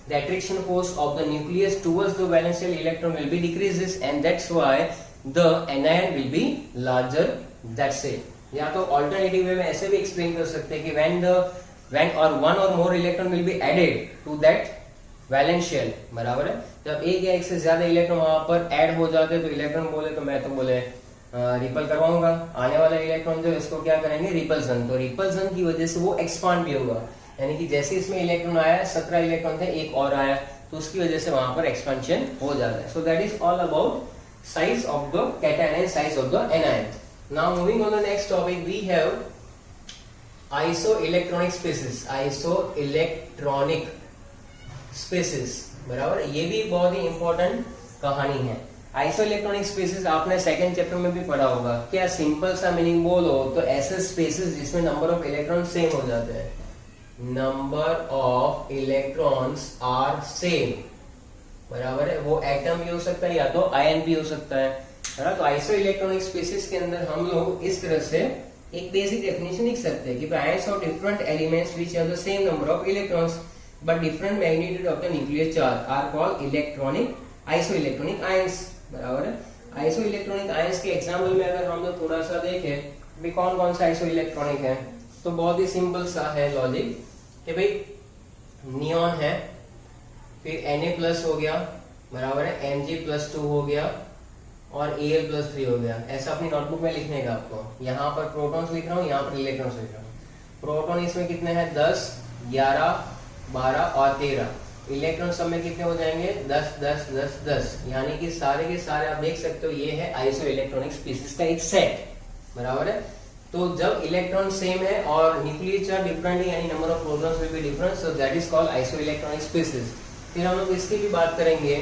the attraction force of the nucleus towards the valence shell electron will be decreases, and that's why the anion will be larger. That's it. या तो alternative way में ऐसे भी explain कर सकते हैं कि when or one or more electron will be added to that valence shell बराबर है। जब एक या एक से ज्यादा इलेक्ट्रॉन वहां पर ऐड हो जाते हैं तो इलेक्ट्रॉन बोले तो मैं तो बोले रिपल करवाऊंगा, आने वाला इलेक्ट्रॉन जो इसको क्या करेंगे रिपल्सन। तो रिपल्सन की वजह से वो एक्सपांड भी होगा, यानी कि जैसे इसमें इलेक्ट्रॉन आया 17 इलेक्ट्रॉन थे, एक और आया तो उसकी वजह से वहां पर एक्सपेंशन हो जाता है। So that is all about size of the cation and size of the anion. Now moving on the next topic, we have isoelectronic species. Isoelectronic species बराबर, ये भी बहुत ही इंपॉर्टेंट कहानी है। आइसोइलेक्ट्रॉनिक स्पेसिस आपने सेकंड चैप्टर में भी पढ़ा होगा। क्या सिंपल सा मीनिंग बोलो तो ऐसे स्पेसिस जिसमें नंबर ऑफ इलेक्ट्रॉन सेम हो जाते हैं। Number of electrons are same बराबर है। वो एटम भी हो सकता है या तो आयन भी हो सकता है। तो आइसो इलेक्ट्रॉनिक स्पेसिस के अंदर हम लोग इस तरह से एक बेसिक डेफिनेशन लिख सकते हैं कि ions of different elements which have the same number of electrons but different magnitude of the nuclear charge are called electronic isoelectronic ions बराबर है। आइसो इलेक्ट्रॉनिक आयंस के एग्जांपल में अगर हम लोग थोड़ा सा देखें भी कौन कौन सा आइसो इलेक्ट्रॉनिक है, तो बहुत ही सिंपल सा है लॉजिक कि भाई नियॉन है, फिर Na+ हो गया बराबर है, Mg+2 हो गया और Al+3 हो गया। ऐसा अपनी नोटबुक में लिखने का आपको। यहाँ पर प्रोटॉन्स लिख रहा हूँ, यहाँ पर इलेक्ट्रॉन्स लिख रहा हूँ। प्रोटॉन इसमें कितने हैं 10, 11, 12 और 13। इलेक्ट्रॉन सब में कितने हो जाएंगे 10, 10, 10, 10। यानी कि सारे के सारे आप देख सकते हो ये है आइसो इलेक्ट्रॉनिक स्पीसीज का एक सेट बराबर है। तो जब इलेक्ट्रॉन सेम है और न्यूक्लियर चार्ज डिफरेंट है यानी number of protons will be different, so that is called iso electronic species. फिर हम लोग इसकी भी बात करेंगे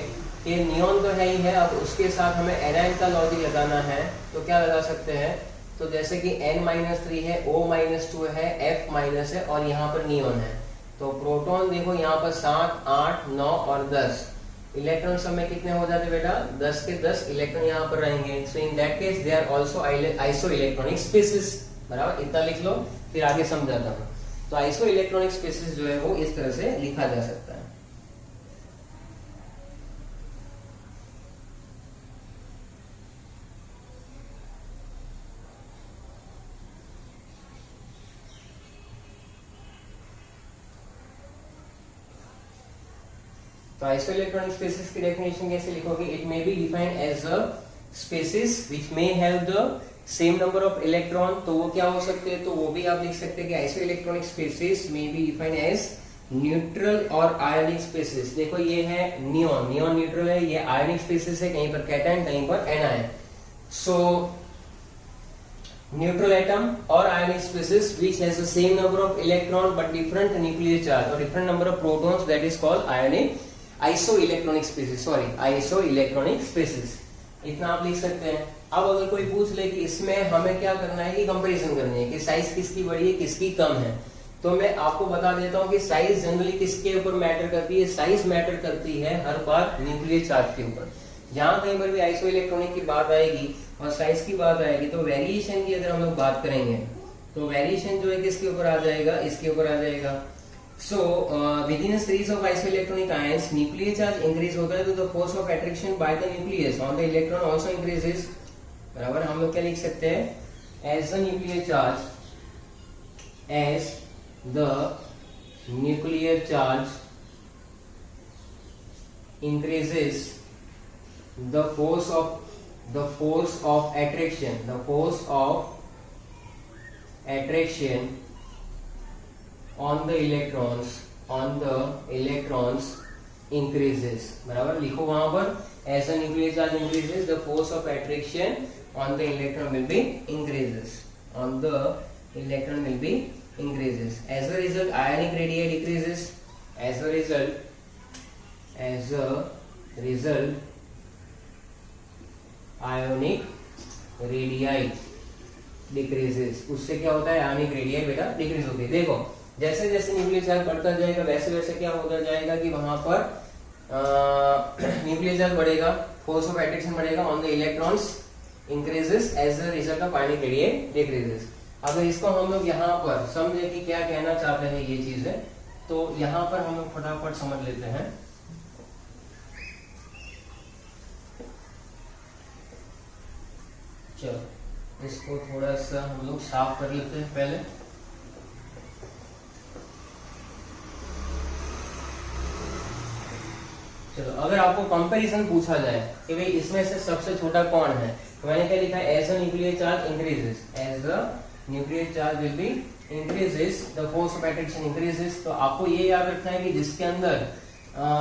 कि नियॉन तो है ही है, अब उसके साथ हमें एनायन का लॉजिक लगाना है तो क्या लगा सकते हैं। तो जैसे कि N-3 है, O-2 है, F- है और यहाँ पर नियॉन है। तो प्रोटॉन देखो यहाँ पर 7, 8, 9 और 10। इलेक्ट्रॉन सब में कितने हो जाते बेटा 10 के 10 इलेक्ट्रॉन यहाँ पर रहेंगे। So in that case they are also isoelectronic species बराबर। इतना लिख लो फिर आगे समझाता हूँ। तो आइसो इलेक्ट्रॉनिक स्पीसीज जो है वो इस तरह से लिखा जा सकता है। तो आइसोइलेक्ट्रॉनिक स्पेसिस की डेफिनेशन कैसे लिखोगे? It may be defined as a species which may have the same number of electron. तो वो क्या हो सकते हैं? तो वो भी आप लिख सकते हैं कि isoelectronic species may be defined as neutral और आयोनिक स्पेसिस। देखो ये है नियॉन, नियॉन न्यूट्रल है, ये आयोनिक स्पेसिस है, कहीं पर कैटायन कहीं पर anion. So neutral atom or ionic species which has the same number of electron but different nuclear charge or different number of protons, that is called ionic isoelectronic species. Isoelectronic species. इतना आप लिख सकते हैं। अब अगर कोई पूछ ले कि इसमें हमें क्या करना है कि कंपैरिजन करनी है कि साइज किसकी बड़ी है किसकी कम है, तो मैं आपको बता देता हूँ कि साइज जनरली किसके ऊपर मैटर करती है, साइज मैटर करती है हर बार न्यूक्लियर चार्ज के ऊपर। जहां कहीं पर भी आइसो इलेक्ट्रॉनिक की बात आएगी और साइज की बात आएगी तो वेरिएशन की अगर हम लोग बात करेंगे तो वेरिएशन जो है किसके ऊपर आ जाएगा, इसके ऊपर आ जाएगा। So within series of isoelectronic ions nuclear charge increase होता है तो the force of attraction by the nucleus on the electron also increases. बराबर, हम लोग क्या लिख सकते हैं, as the nuclear charge, as the nuclear charge increases the force of attraction on the electrons increases। बराबर, लिखो वहां पर, as the nuclear charge increases the force of attraction on the electron will be increases, as a result ionic radii decreases, as a result ionic radii decreases. उससे क्या होता है, ionic radii बेटा decrease होती है। देखो जैसे जैसे न्यूक्लियर चार्ज बढ़ता जाएगा वैसे वैसे क्या होता जाएगा कि वहां पर न्यूक्लियर चार्ज बढ़ेगा, फोर्स ऑफ अट्रैक्शन बढ़ेगा on the electrons increases as a result of ionic radii decreases. अगर इसको हम लोग यहाँ पर समझे कि क्या कहना चाहते हैं ये चीज है, तो यहाँ पर हम लोग फटाफट समझ लेते हैं। चलो इसको थोड़ा सा हम लोग साफ कर लेते हैं पहले। चलो, अगर आपको कंपैरिजन पूछा जाए कि भाई इसमें से सबसे छोटा कौन है, तो मैंने क्या लिखा है, as the nuclear charge increases, as the nuclear charge will be increases the force of attraction increases. तो आपको ये याद रखना है कि जिसके अंदर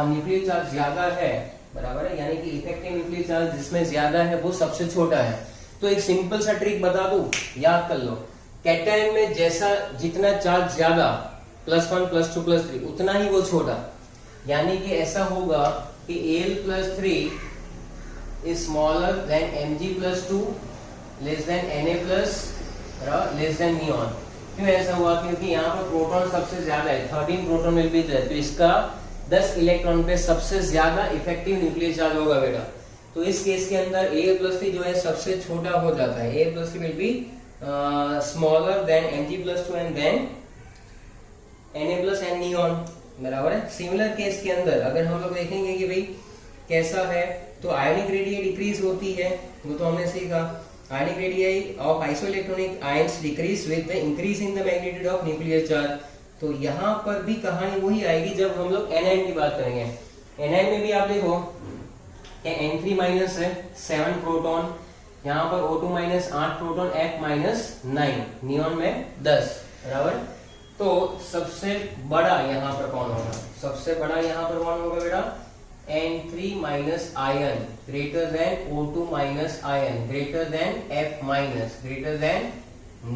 न्यूक्लियर चार्ज ज्यादा है, बराबर है, यानी कि इफेक्टिव न्यूक्लियर चार्ज जिसमें ज्यादा है वो सबसे छोटा है। तो एक सिंपल सा ट्रिक बता दूं, याद कर लो, कैटायन में जैसा जितना चार्ज ज्यादा +1 +2 +3 उतना ही वो छोटा, यानी कि ऐसा होगा कि Al+3 is smaller than Mg+2 less than Na less than neon। क्यों ऐसा हुआ, क्योंकि यहाँ पर प्रोटॉन सबसे ज्यादा है, 13 प्रोटॉन विल बी देयर, तो इसका 10 इलेक्ट्रॉन पे सबसे ज्यादा इफेक्टिव न्यूक्लियर चार्ज होगा बेटा। तो इस केस के अंदर Al+3 जो है सबसे छोटा हो जाता है, Al+3 will be smaller than Mg+2 and then Na and neon. बराबर है। सिमिलर केस के अंदर अगर हम लोग देखेंगे कि भाई कैसा है, तो आयनिक रेडियाई डिक्रीज होती है, वो तो हमने सीखा। Ionic radii of isoelectronic ions decrease with the increase in the magnitude of nuclear charge. तो यहाँ पर भी कहानी वही आएगी जब हम लोग एनायन की बात करेंगे। एनायन में भी आप देखो N3- है 7 प्रोटॉन, यहाँ पर O2- 8 प्रोटॉन, F-9, नियॉन में 10। बराबर। तो सबसे बड़ा यहाँ पर कौन होगा, सबसे बड़ा यहाँ पर कौन होगा बेटा, N3- ion greater than O2- ion greater than F- greater than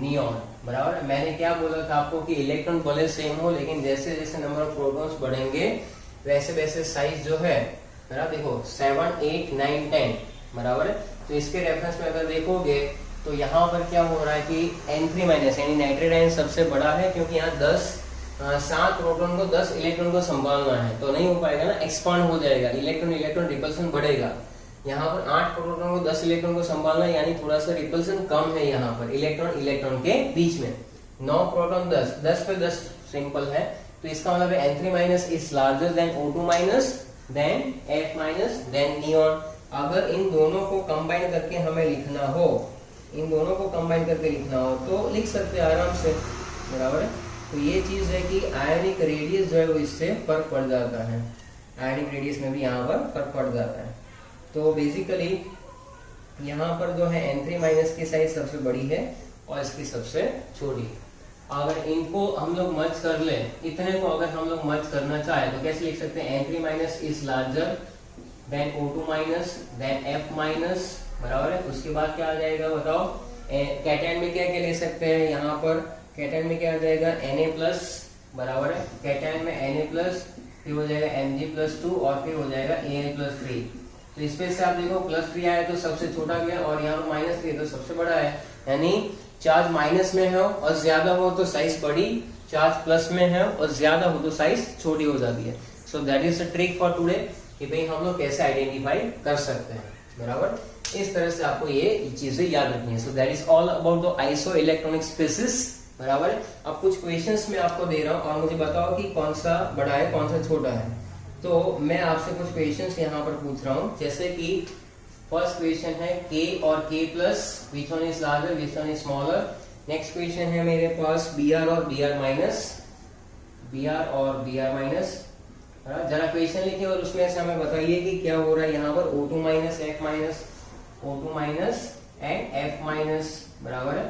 neon. बराबर। मैंने क्या बोला था आपको कि इलेक्ट्रॉन भले सेम हो, लेकिन जैसे जैसे नंबर ऑफ प्रोटॉन्स बढ़ेंगे वैसे वैसे साइज जो है, बराबर, देखो 7, 8, 9, 10। बराबर है। तो इसके रेफरेंस में अगर देखोगे तो यहाँ पर क्या हो रहा है कि N3- यानी नाइट्रेट आयन सबसे बड़ा है, क्योंकि यहाँ 7 प्रोटॉन को 10 इलेक्ट्रॉन को संभालना है, तो नहीं हो पाएगा ना, एक्सपांड हो जाएगा, इलेक्ट्रॉन रिपल्सन बढ़ेगा। यहाँ पर 8 प्रोटॉन को 10 इलेक्ट्रॉन को संभालना है, यानी थोड़ा सा रिपल्सन कम है यहाँ पर इलेक्ट्रॉन के बीच में। 9 प्रोटॉन 10 पे 10 सिंपल है, तो इसका मतलब N3- is larger than O2- than F- than neon. अगर इन दोनों को कंबाइन करके हमें लिखना हो, तो लिख सकते हैं आराम से। बराबर है। तो ये चीज है कि आयनिक रेडियस जो है वो इससे फर्क पड़ जाता है, आयनिक रेडियस में भी यहाँ पर फर्क पड़ जाता है। तो बेसिकली यहाँ पर जो है N3- की साइज सबसे बड़ी है और इसकी सबसे छोटी। अगर इनको हम लोग मर्ज कर ले, इतने को अगर हम लोग मर्ज करना चाहे तो कैसे लिख सकते हैं, N3- is larger than O2- than F-। बराबर है। उसके बाद क्या आ जाएगा बताओ, कैटायन में क्या क्या ले सकते हैं, यहाँ पर कैटायन में क्या आ जाएगा Na+। बराबर है। कैटायन में Na+, फिर हो जाएगा Mg+2 और फिर हो जाएगा Al+3। तो इसमें से आप देखो +3 आया तो सबसे छोटा गया और यहाँ पर -3 है तो सबसे बड़ा है, यानी चार्ज माइनस में है और ज्यादा हो तो साइज बड़ी, चार्ज प्लस में है और ज्यादा हो तो साइज छोटी हो जाती है। So that is the trick for today कि भाई हम लोग कैसे आइडेंटिफाई कर सकते हैं, बराबर। इस तरह से आपको ये चीजें याद रखनी है। So that is all about the isoelectronic species, बराबर। अब कुछ क्वेश्चंस मैं आपको दे रहा हूँ और मुझे बताओ कि कौन सा बड़ा है कौन सा छोटा है। तो मैं आपसे कुछ क्वेश्चंस यहाँ पर पूछ रहा हूँ, जैसे कि फर्स्ट क्वेश्चन है K और K plus, which one is larger which one is smaller. Next question है मेरे पास Br और Br माइनस, Br और Br माइनस। जरा क्वेश्चन लिखिए और उसमें से हमें बताइए कि क्या हो रहा है यहाँ पर O2 minus F minus, O2 minus and F minus, बराबर है।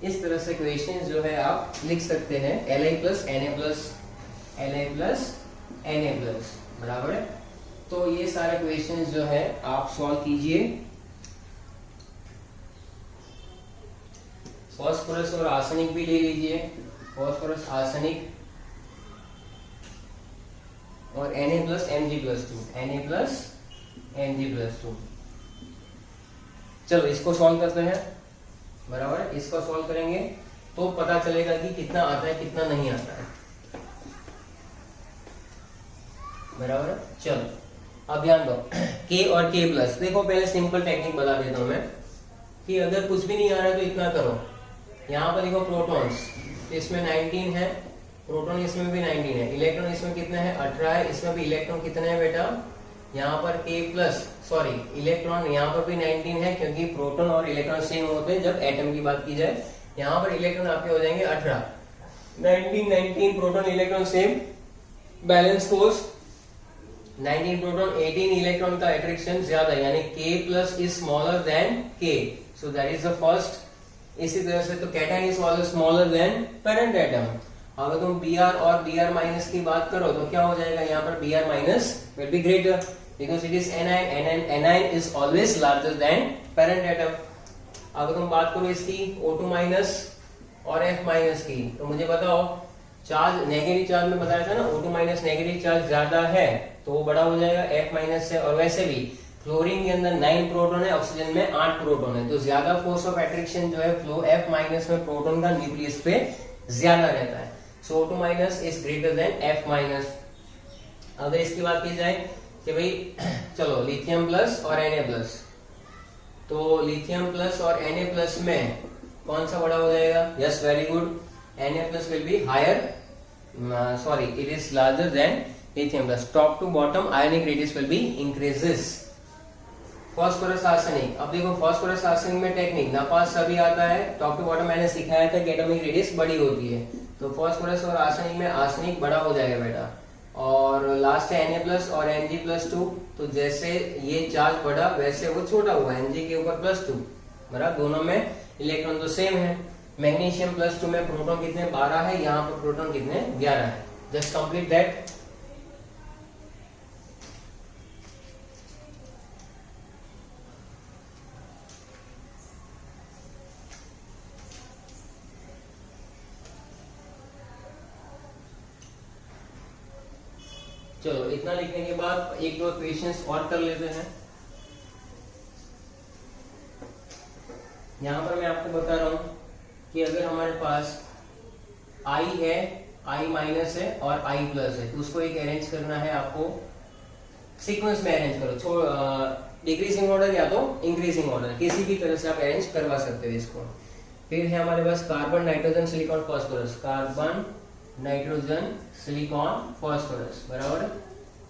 इस तरह से क्वेश्चन जो है आप लिख सकते हैं Li plus Na plus, Li plus Na plus, बराबर है। तो ये सारे क्वेश्चन जो है आप सॉल्व कीजिए। फास्फोरस और आर्सेनिक भी ले लीजिए, फास्फोरस आर्सेनिक और Na plus Mg+2, Na plus Mg+2। चलो इसको सॉल्व करते हैं, बराबर। इसको सॉल्व करेंगे तो पता चलेगा कि कितना आता है कितना नहीं आता है, बराबर। चलो अब ध्यान दो K और K प्लस। देखो पहले सिंपल टेक्निक बता देता हूं मैं कि अगर कुछ भी नहीं आ रहा है तो इतना करो, यहाँ पर देखो प्रोटॉन्स, इसमें 19 है, प्रोटॉन इसमें भी 19 है, इलेक्ट्रॉन इसमें कितने हैं 18 है, इसमें भी इलेक्ट्रॉन कितने हैं बेटा, यहाँ पर K प्लस, सॉरी इलेक्ट्रॉन यहाँ पर भी 19 है क्योंकि प्रोटॉन और इलेक्ट्रॉन सेम होते हैं जब एटम की बात की जाए। यहाँ पर इलेक्ट्रॉन आपके हो जाएंगे 18, 19 proton electron same, balance force 19 proton 18 electron का अट्रैक्शन ज्यादा, यानी K plus is smaller than K, so that is the first. इसी तरह से तो cation is always smaller then parent atom. अगर तुम Br और Br माइनस की बात करो तो क्या हो जाएगा, यहाँ पर Br minus will be greater because it is anion is always larger than parent atom. अगर तुम बात करो इसकी O2 माइनस और F माइनस की, तो मुझे बताओ चार्ज नेगेटिव चार्ज में बताया था ना, O2 माइनस नेगेटिव चार्ज ज्यादा है तो वो बड़ा हो जाएगा F माइनस से। और वैसे भी क्लोरीन के अंदर 9 प्रोटॉन है, ऑक्सीजन में 8 प्रोटॉन है, तो ज्यादा फोर्स ऑफ अट्रैक्शन जो है फ्लो F माइनस में प्रोटॉन का न्यूक्लियस पे ज्यादा रहता है। So O2 minus is greater than F minus. अगर इसकी बात की जाए कि भाई चलो लिथियम प्लस और Na प्लस, तो लिथियम प्लस और Na प्लस में कौन सा बड़ा हो जाएगा, yes very good, Na plus will be higher, sorry it is larger than lithium plus, top to bottom ionic radius will be increases। Phosphorus arsenic, अब देखो फास्फोरस आर्सेनिक में टेक्निक नापास सभी आता है, टॉप टू बॉटम मैंने सिखाया था कि एटॉमिक रेडियस बड़ी होती है, तो फास्फोरस और आर्सेनिक में आर्सेनिक बड़ा हो जाएगा बेटा। और लास्ट है Na प्लस और Mg+2, तो जैसे ये चार्ज बढ़ा वैसे वो छोटा हुआ, Mg के ऊपर +2, बराबर, दोनों में इलेक्ट्रॉन तो सेम है। मैग्नीशियम +2 में प्रोटॉन कितने 12 है, यहाँ पर प्रोटॉन कितने 11 है। Just complete that. चलो इतना लिखने के बाद एक दो क्वेश्चंस और कर लेते हैं। यहां पर मैं आपको बता रहा हूं कि अगर हमारे पास I है, I माइनस है और I प्लस है, तो उसको एक अरेंज करना है आपको, सीक्वेंस में अरेंज करो, डिक्रीजिंग ऑर्डर या तो इंक्रीजिंग ऑर्डर, किसी भी तरह से आप अरेंज करवा सकते हो इसको। फिर है हमारे पास carbon nitrogen silicon phosphorus, carbon nitrogen silicon phosphorus, बराबर।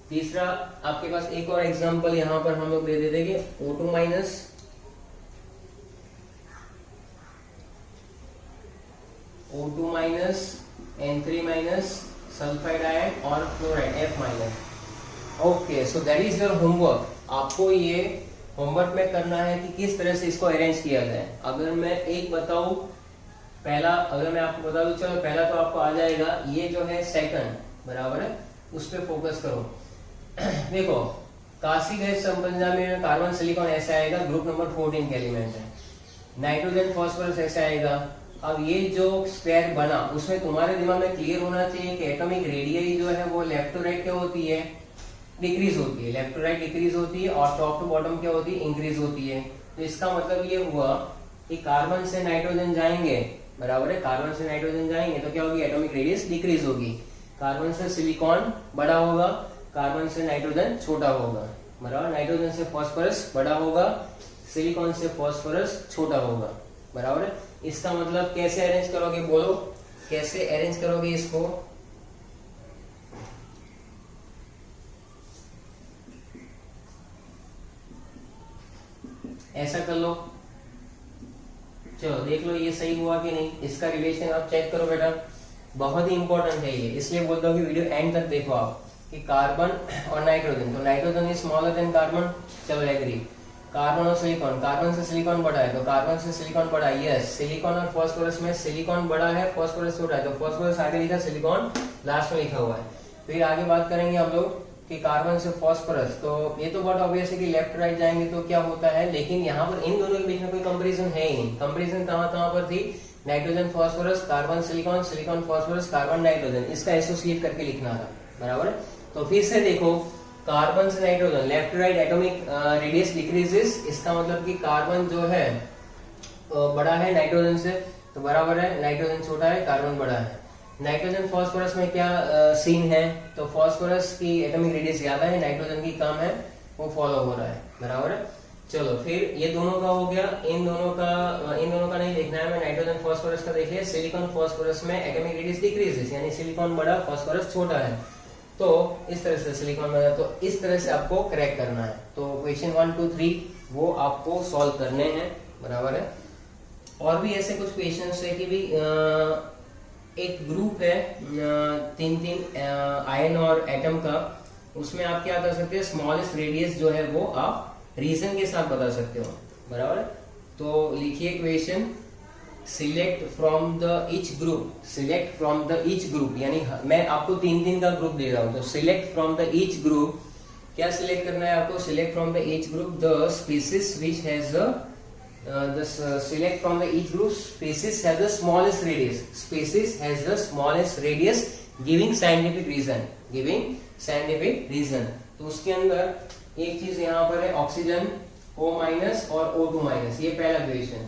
तीसरा आपके पास एक और एग्जांपल यहां पर हम लोग दे देते कि O2 minus, O2 minus, N3 minus, sulphide ion और chloride F minus. Okay, so that is your homework. आपको ये होमवर्क में करना है कि किस तरह से इसको अरेंज किया जाए। अगर मैं एक बताऊं, पहला अगर मैं आपको बता दूं, चलो पहला तो आपको आ जाएगा, ये जो है सेकंड, बराबर है, उस पर फोकस करो। देखो काशी गैस संपंजा में कार्बन सिलिकॉन ऐसे आएगा, ग्रुप नंबर 14 के एलिमेंट है, नाइट्रोजन फास्फोरस ऐसे आएगा। अब ये जो स्क्वायर बना उसमें तुम्हारे दिमाग में क्लियर होना चाहिए कि एटॉमिक रेडियस जो है वो लेफ्ट टू राइट क्या होती है, डिक्रीज होती है, लेफ्ट टू राइट डिक्रीज होती है और टॉप टू बॉटम क्या होती है, इंक्रीज होती है। तो इसका मतलब ये हुआ कि कार्बन से नाइट्रोजन जाएंगे, बराबर है, कार्बन से नाइट्रोजन जाएंगे तो क्या होगी, एटॉमिक रेडियस डिक्रीज होगी। कार्बन से सिलिकॉन बड़ा होगा, कार्बन से नाइट्रोजन छोटा होगा, बराबर। नाइट्रोजन से फास्फोरस बड़ा होगा, सिलिकॉन से फास्फोरस छोटा होगा, बराबर है। इसका मतलब कैसे अरेंज करोगे, बोलो कैसे अरेंज करोगे इसको। ऐसा कर लो, चलो देख लो ये सही हुआ कि नहीं। इसका रिलेशन आप चेक करो बेटा, बहुत ही इंपॉर्टेंट है ये, इसलिए बोलता हूँ कि वीडियो एंड तक देखो आप। कि कार्बन और नाइट्रोजन, तो nitrogen is smaller than carbon, चलो एग्री। कार्बन और सिलिकॉन, कार्बन से सिलिकॉन बड़ा है तो कार्बन से सिलिकॉन बड़ा है, यस। सिलिकॉन और फास्फोरस में सिलिकॉन बड़ा है, फास्फोरस छोटा है, तो फास्फोरस आगे लिखा, सिलिकॉन लास्ट में लिखा हुआ है। फिर आगे बात करेंगे हम लोग कि कार्बन से फास्फोरस, तो ये तो बहुत ऑब्वियस है कि लेफ्ट राइट जाएंगे तो क्या होता है, लेकिन यहाँ पर इन दोनों के बीच में कोई कंपैरिजन है ही नहीं। कंपैरिजन कहाँ पर थी, nitrogen phosphorus, carbon silicon, silicon phosphorus, carbon nitrogen, इसका एसोसिएट करके लिखना था, बराबर है। तो फिर से देखो, कार्बन से nitrogen, left right atomic radius decreases, इसका मतलब कि कार्बन जो है बड़ा है नाइट्रोजन से, तो बराबर है, नाइट्रोजन छोटा है, कार्बन बड़ा है। नाइट्रोजन फास्फोरस में क्या सीन है, तो फास्फोरस की एटॉमिक रेडियस ज्यादा है, नाइट्रोजन की कम है, वो फॉलो हो रहा है, बराबर है। चलो फिर ये दोनों का हो गया, इन दोनों का नहीं देखना है, मैं नाइट्रोजन फास्फोरस का देखिए। सिलिकॉन फास्फोरस में एटॉमिक रेडियस डिक्रीजेस, यानी सिलिकॉन बड़ा, फास्फोरस छोटा है, तो इस तरह से सिलिकॉन बड़ा, तो इस तरह से आपको करेक्ट करना है। तो क्वेश्चन 1, 2, 3 वो आपको सॉल्व करने हैं, बराबर है। और भी ऐसे कुछ क्वेश्चन है कि भी एक ग्रुप है 3 आयन और एटम का, उसमें आप क्या कर सकते हैं, स्मॉलेस्ट रेडियस जो है वो आप रीजन के साथ बता सकते हो, बराबर है। तो लिखिए question, select from the each group, select from the each group, यानी मैं आपको 3 का ग्रुप दे रहा हूं, तो select from the each group, क्या सिलेक्ट करना है आपको, select from the each group the species which has select from the each group species has the smallest radius, species has the smallest radius giving scientific reason, तो उसके अंदर एक चीज यहाँ पर है, ऑक्सीजन O- और O2-, ये पहला क्वेश्चन।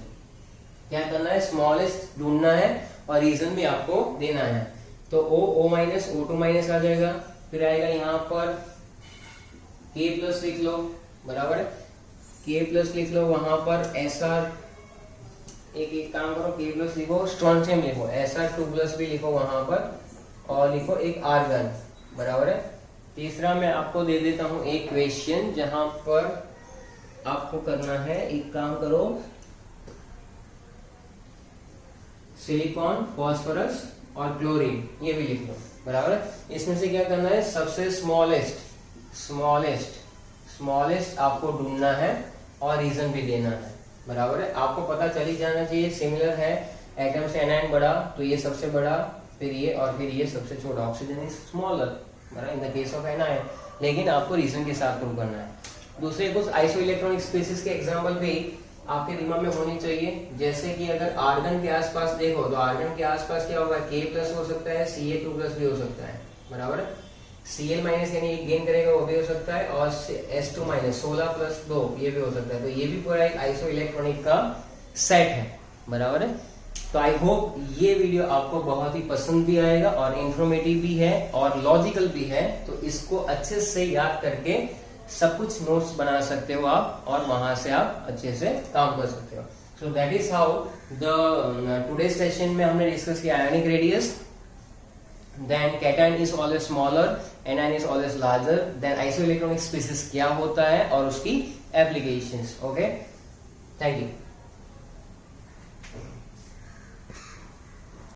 क्या करना है, स्मॉलेस्ट ढूंढना है और रीजन भी आपको देना है। तो O- O2- आ जाएगा, फिर आएगा यहाँ पर K+ लिख लो, बराबर है, K+ लिख लो, वहां पर Sr, एक काम करो, K+ लिखो, स्ट्रॉन्शियम लिखो, Sr2+ भी लिखो वहां पर, और लिखो एक आर्गन, बराबर है। तीसरा मैं आपको दे देता हूं एक क्वेश्चन, जहां पर आपको करना है, एक काम करो, सिलिकॉन, फास्फोरस और क्लोरीन, ये भी लिख लो, बराबर है। इसमें से क्या करना है, सबसे स्मॉलेस्ट आपको ढूंढना है और रीजन भी देना है, बराबर है। आपको पता चल ही जाना चाहिए, सिमिलर है, एटम से एनायन बड़ा तो ये सबसे बड़ा, फिर ये और फिर ये सबसे छोटा, ऑक्सीजन इज स्मॉलर, बराबर, in the case of anion, लेकिन आपको रीजन के साथ प्रूव करना है। दूसरे कुछ आइसो इलेक्ट्रॉनिक स्पीसीज के एग्जांपल भी आपके दिमाग में होनी चाहिए, जैसे कि अगर आर्गन के आसपास देखो, तो आर्गन के आसपास क्या होगा, K+ हो सकता है, Ca2+ भी हो सकता है, बराबर है। Cl- यानी एक गेन करेगा वो भी हो सकता है, और S2-, 16+2 ये भी हो सकता है। तो ये भी पूरा एक आइसो इलेक्ट्रॉनिक का सेट है, बराबर है। तो आई होप ये वीडियो आपको बहुत ही पसंद भी आएगा और इंफॉर्मेटिव भी है और लॉजिकल भी है, तो इसको अच्छे से याद करके सब कुछ नोट्स बना सकते हो आप, और वहां से आप अच्छे से काम कर सकते हो। सो that is how the today session में हमने डिस्कस किया ionic radius, then cation is always smaller, anion is always larger, then isoelectronic species क्या होता है और उसकी applications. Okay, thank you.